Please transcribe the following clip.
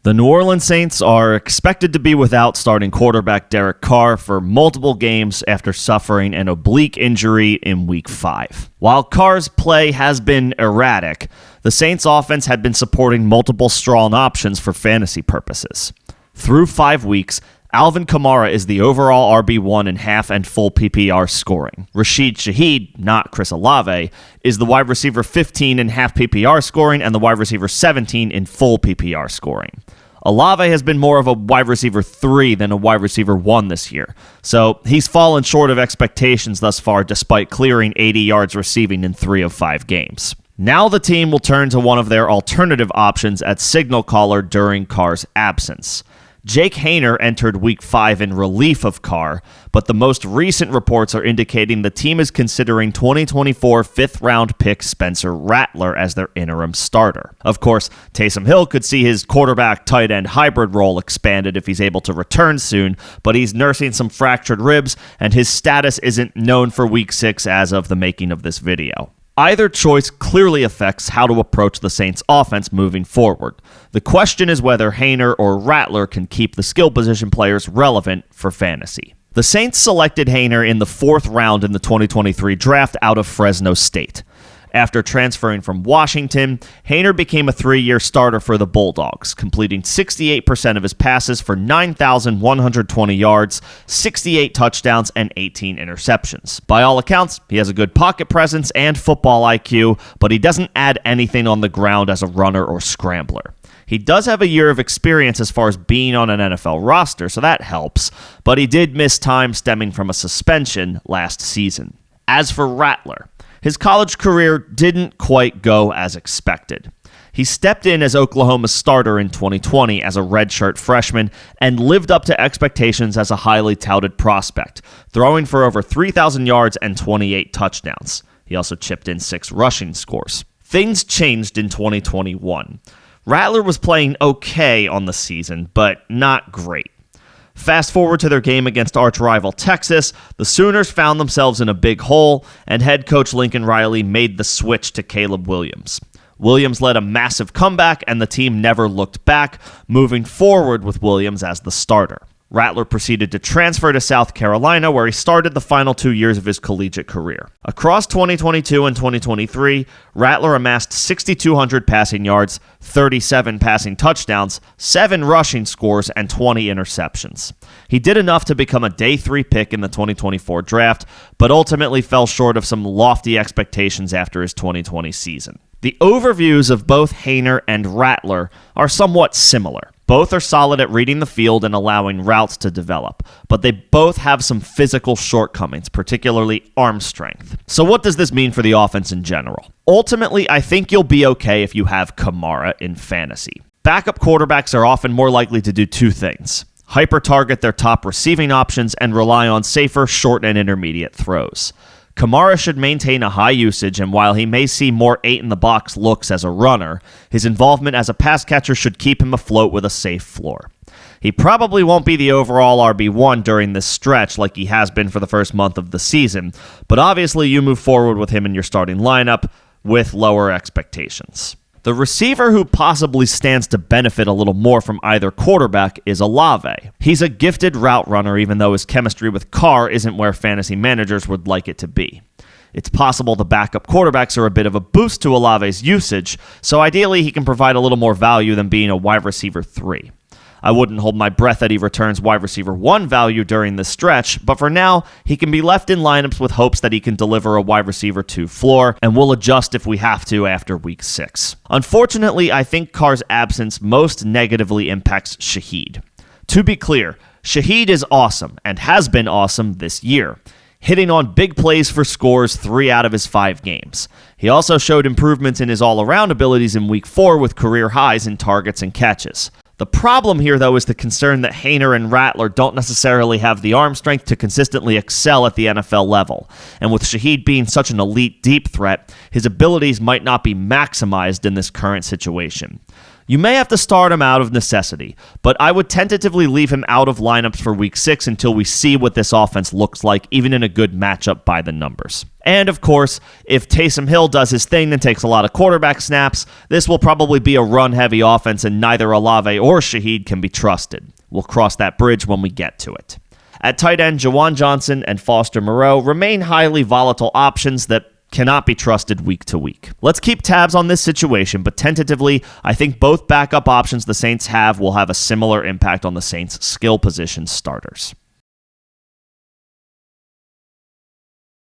The New Orleans Saints are expected to be without starting quarterback Derek Carr for multiple games after suffering an oblique injury in Week 5. While Carr's play has been erratic, the Saints' offense had been supporting multiple strong options for fantasy purposes. Through 5 weeks, Alvin Kamara is the overall RB1 in half and full PPR scoring. Rashid Shaheed, not Chris Olave, is the wide receiver 15 in half PPR scoring and the wide receiver 17 in full PPR scoring. Olave has been more of a wide receiver 3 than a wide receiver 1 this year, so he's fallen short of expectations thus far despite clearing 80 yards receiving in 3 of 5 games. Now the team will turn to one of their alternative options at signal caller during Carr's absence. Jake Haener entered Week 5 in relief of Carr, but the most recent reports are indicating the team is considering 2024 fifth-round pick Spencer Rattler as their interim starter. Of course, Taysom Hill could see his quarterback-tight end hybrid role expanded if he's able to return soon, but he's nursing some fractured ribs, and his status isn't known for Week 6 as of the making of this video. Either choice clearly affects how to approach the Saints' offense moving forward. The question is whether Haener or Rattler can keep the skill position players relevant for fantasy. The Saints selected Haener in the 4th round in the 2023 draft out of Fresno State. After transferring from Washington, Haener became a 3-year starter for the Bulldogs, completing 68% of his passes for 9,120 yards, 68 touchdowns, and 18 interceptions. By all accounts, he has a good pocket presence and football IQ, but he doesn't add anything on the ground as a runner or scrambler. He does have a year of experience as far as being on an NFL roster, so that helps, but he did miss time stemming from a suspension last season. As for Rattler, his college career didn't quite go as expected. He stepped in as Oklahoma's starter in 2020 as a redshirt freshman and lived up to expectations as a highly touted prospect, throwing for over 3,000 yards and 28 touchdowns. He also chipped in 6 rushing scores. Things changed in 2021. Rattler was playing okay on the season, but not great. Fast forward to their game against arch-rival Texas, the Sooners found themselves in a big hole, and head coach Lincoln Riley made the switch to Caleb Williams. Williams led a massive comeback, and the team never looked back, moving forward with Williams as the starter. Rattler proceeded to transfer to South Carolina, where he started the final 2 years of his collegiate career. Across 2022 and 2023, Rattler amassed 6,200 passing yards, 37 passing touchdowns, 7 rushing scores, and 20 interceptions. He did enough to become a day 3 pick in the 2024 draft, but ultimately fell short of some lofty expectations after his 2020 season. The overviews of both Haener and Rattler are somewhat similar. Both are solid at reading the field and allowing routes to develop, but they both have some physical shortcomings, particularly arm strength. So what does this mean for the offense in general? Ultimately, I think you'll be okay if you have Kamara in fantasy. Backup quarterbacks are often more likely to do 2 things: hyper-target their top receiving options and rely on safer short and intermediate throws. Kamara should maintain a high usage, and while he may see more 8-in-the-box looks as a runner, his involvement as a pass catcher should keep him afloat with a safe floor. He probably won't be the overall RB1 during this stretch like he has been for the first month of the season, but obviously you move forward with him in your starting lineup with lower expectations. The receiver who possibly stands to benefit a little more from either quarterback is Olave. He's a gifted route runner, even though his chemistry with Carr isn't where fantasy managers would like it to be. It's possible the backup quarterbacks are a bit of a boost to Olave's usage, so ideally he can provide a little more value than being a wide receiver 3. I wouldn't hold my breath that he returns wide receiver 1 value during this stretch, but for now, he can be left in lineups with hopes that he can deliver a wide receiver 2 floor, and we'll adjust if we have to after week 6. Unfortunately, I think Carr's absence most negatively impacts Shaheed. To be clear, Shaheed is awesome, and has been awesome this year, hitting on big plays for scores 3 out of his 5 games. He also showed improvements in his all-around abilities in week 4 with career highs in targets and catches. The problem here, though, is the concern that Haener and Rattler don't necessarily have the arm strength to consistently excel at the NFL level. And with Shaheed being such an elite deep threat, his abilities might not be maximized in this current situation. You may have to start him out of necessity, but I would tentatively leave him out of lineups for week 6 until we see what this offense looks like, even in a good matchup by the numbers. And of course, if Taysom Hill does his thing and takes a lot of quarterback snaps, this will probably be a run-heavy offense and neither Olave or Shaheed can be trusted. We'll cross that bridge when we get to it. At tight end, Jawan Johnson and Foster Moreau remain highly volatile options that cannot be trusted week to week. Let's keep tabs on this situation, but tentatively, I think both backup options the Saints have will have a similar impact on the Saints' skill position starters.